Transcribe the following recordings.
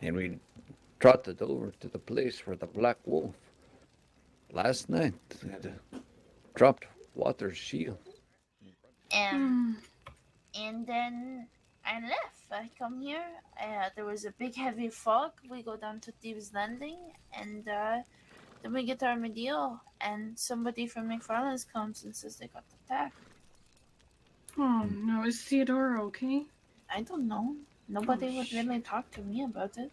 and we trotted over to the place where the black wolf last night had dropped Water's shield. Um, and then I left. I come here. There was a big heavy fog. We go down to Thieves Landing, and then we get our meal. And somebody from McFarland's comes and says they got attacked. Oh no, is Theodora okay? I don't know. Nobody would really talk to me about it.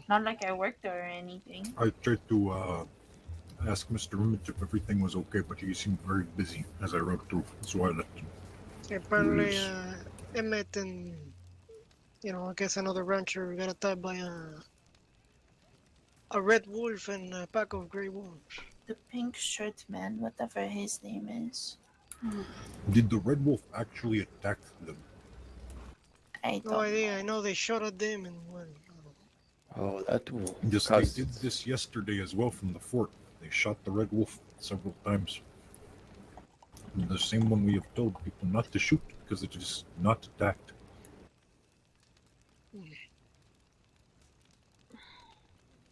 Not like I worked there or anything. I tried to ask Mr. Image if everything was okay, but he seemed very busy as I rode through, so I left him. Apparently, Emmett and, I guess another rancher got attacked by a red wolf and a pack of gray wolves. The pink shirt man, whatever his name is. Did the red wolf actually attack them? I don't No idea. know. I know they shot at them and went. Oh, that wolf. Yes, they did this yesterday as well from the fort. They shot the red wolf several times. And the same one we have told people not to shoot because it is not attacked.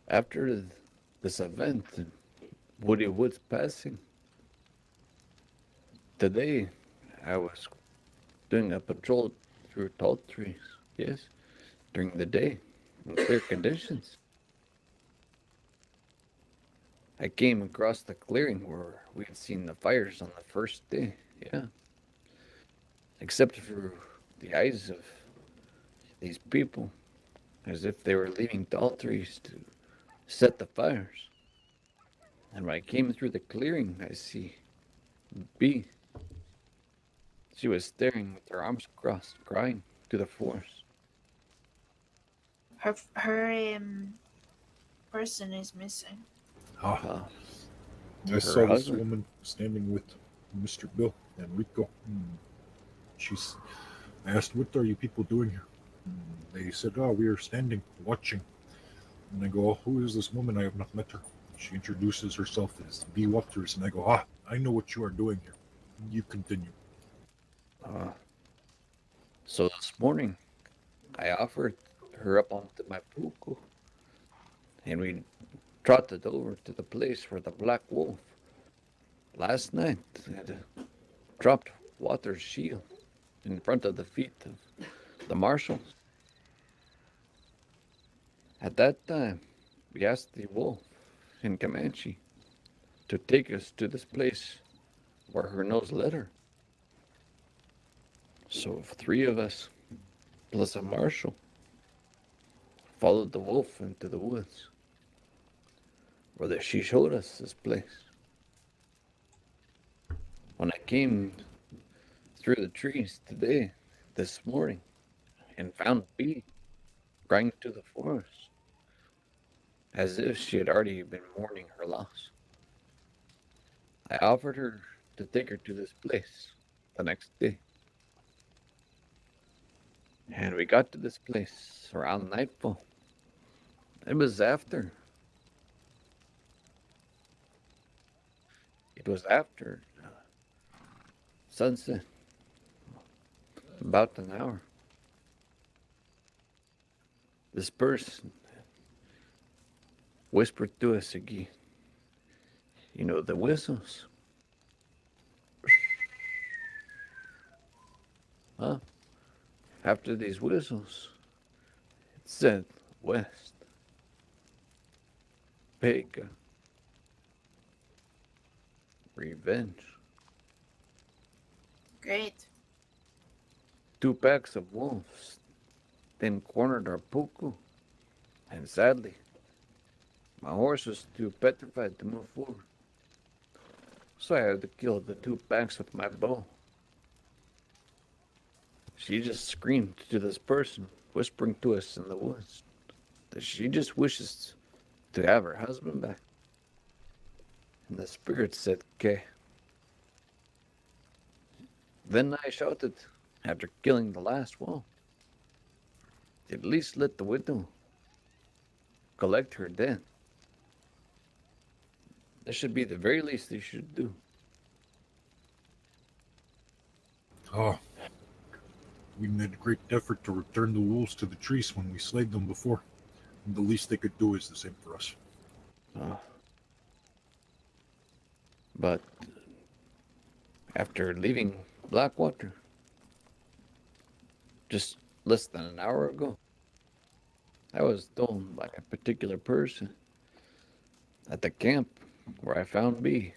After this event, Woody Woods passing, today I was doing a patrol through tall trees, yes, during the day, in clear conditions. I came across the clearing where we had seen the fires on the first day, yeah. Except for the eyes of these people, as if they were leaving tall trees to set the fires. And when I came through the clearing, I see B. She was staring with her arms crossed, crying to the forest. Her person is missing. I Her saw this husband. woman standing with Mr. Bill and Rico. I asked, what are you people doing here? They said, we are standing, watching. And I go, who is this woman? I have not met her. She introduces herself as B. Waters, and I go, I know what you are doing here. You continue. So this morning, I offered her up onto my puku, and we trotted over to the place where the black wolf last night had dropped Water's shield in front of the feet of the marshals. At that time, we asked the wolf in Comanche to take us to this place where her nose led her. So 3 of us, plus a marshal, followed the wolf into the woods, where she showed us this place. When I came through the trees today, this morning, and found B crying to the forest, as if she had already been mourning her loss, I offered her to take her to this place the next day. And we got to this place around nightfall. It was after sunset, about an hour. This person whispered to us again. You know the whistles? Huh? After these whistles, it said west. Pega. Revenge. Great. 2 packs of wolves then cornered our puku, and sadly, my horse was too petrified to move forward. So I had to kill the 2 packs with my bow. She just screamed to this person, whispering to us in the woods, that she just wishes to have her husband back. And the spirit said, "K." Then I shouted, after killing the last wolf, at least let the widow collect her dead. That should be the very least they should do. We made a great effort to return the wolves to the trees when we slayed them before. And the least they could do is the same for us. But after leaving Blackwater, just less than an hour ago, I was told by a particular person at the camp where I found B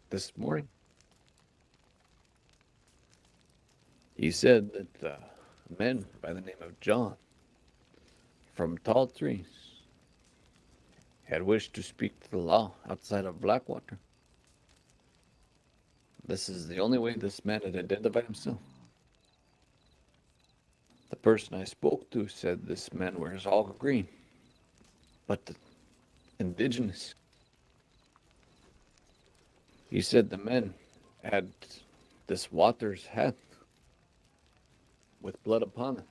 this morning. He said that a man by the name of John from Tall Trees had wished to speak to the law outside of Blackwater. This is the only way this man had identified himself. The person I spoke to said this man wears all green, but the indigenous. He said the man had this Waters hat with blood upon it.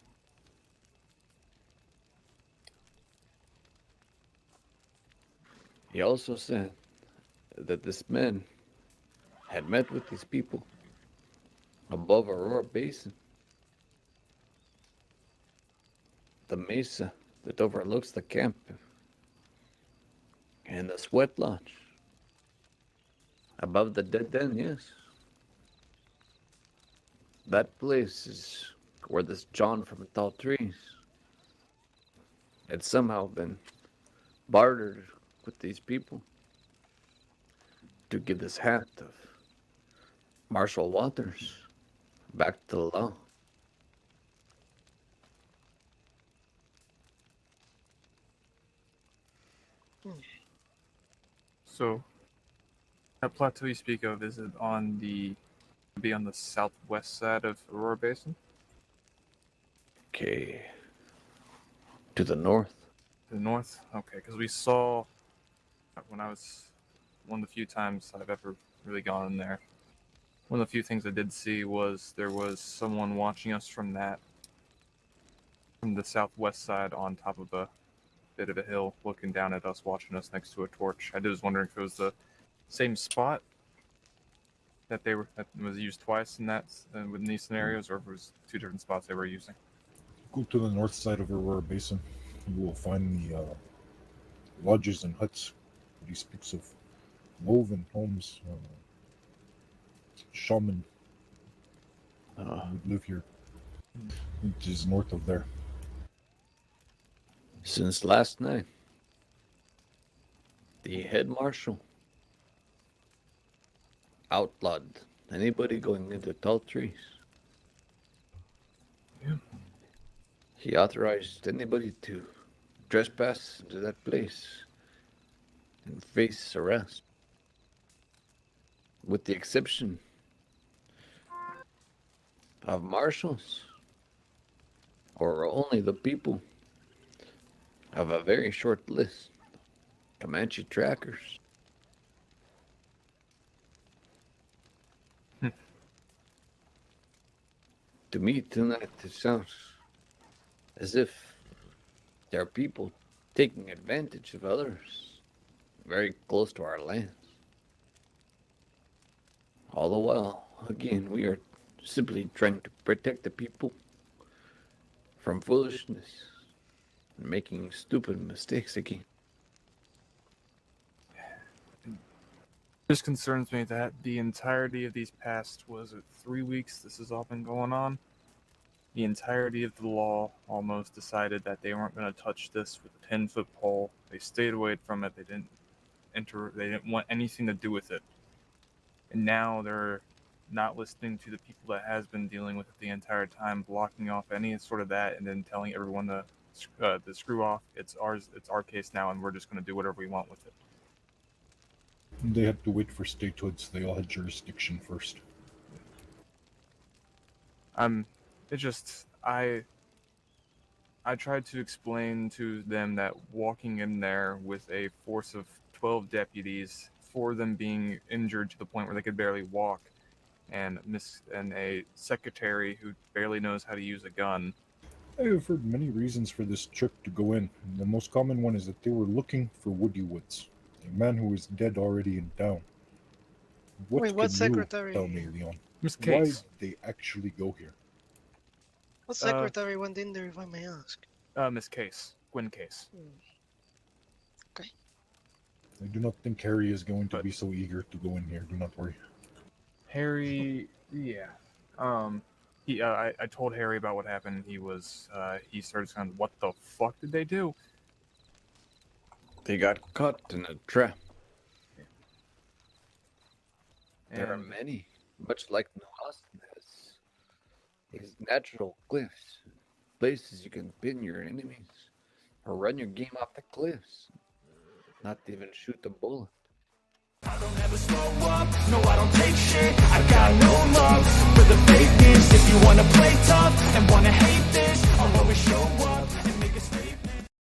He also said that this man had met with these people above Aurora Basin, the mesa that overlooks the camp, and the sweat lodge above the dead end, yes. That place is where this John from Tall Trees had somehow been bartered with these people to give this hat of Marshall Waters back to the law. So, that plateau you speak of, is it on the southwest side of Aurora Basin? Okay. To the north. To the north? Okay, because we saw, when I was, one of the few times I've ever really gone in there, one of the few things I did see was there was someone watching us from the southwest side on top of a bit of a hill, looking down at us, watching us next to a torch. I was wondering if it was the same spot that was used twice in these scenarios, or if it was two different spots they were using. Go to the north side of Aurora Basin. You will find the lodges and huts. He speaks of woven homes, shaman would live here, which is north of there. Since last night, the head marshal outlawed anybody going into Tall Trees. Yeah. He authorized anybody to trespass into that place and face arrest, with the exception of marshals, or only the people of a very short list, Comanche trackers. To me, tonight, it sounds as if there are people taking advantage of others very close to our lands. All the while, again, we are simply trying to protect the people from foolishness and making stupid mistakes again. This concerns me that the entirety of these past, 3 weeks this has all been going on? The entirety of the law almost decided that they weren't going to touch this with a 10-foot pole. They stayed away from it. They didn't want anything to do with it. And now they're not listening to the people that has been dealing with it the entire time, blocking off any sort of that, and then telling everyone to screw off. It's our case now, and we're just going to do whatever we want with it. They had to wait for statehoods. They all had jurisdiction first. I tried to explain to them that walking in there with a force of 12 deputies, 4 of them being injured to the point where they could barely walk, and a secretary who barely knows how to use a gun. I have heard many reasons for this trip to go in. The most common one is that they were looking for Woody Woods, a man who is dead already in town. Wait, what can you secretary? tell me, Leon? Miss Why Case. they actually go here? What secretary went in there, if I may ask? Miss Case, Gwen Case. I do not think Harry is going to But- be so eager to go in here. Do not worry. Harry, yeah. I told Harry about what happened. He started saying, "What the fuck did they do?" They got caught in a trap. There are And many, much like New Austin has. These natural cliffs, places you can pin your enemies, or run your game off the cliffs. Not even shoot a bullet. I don't ever slow up, no I don't take shit. I got no love for the fakeness. If you wanna play tough and wanna hate this, I'll always show up and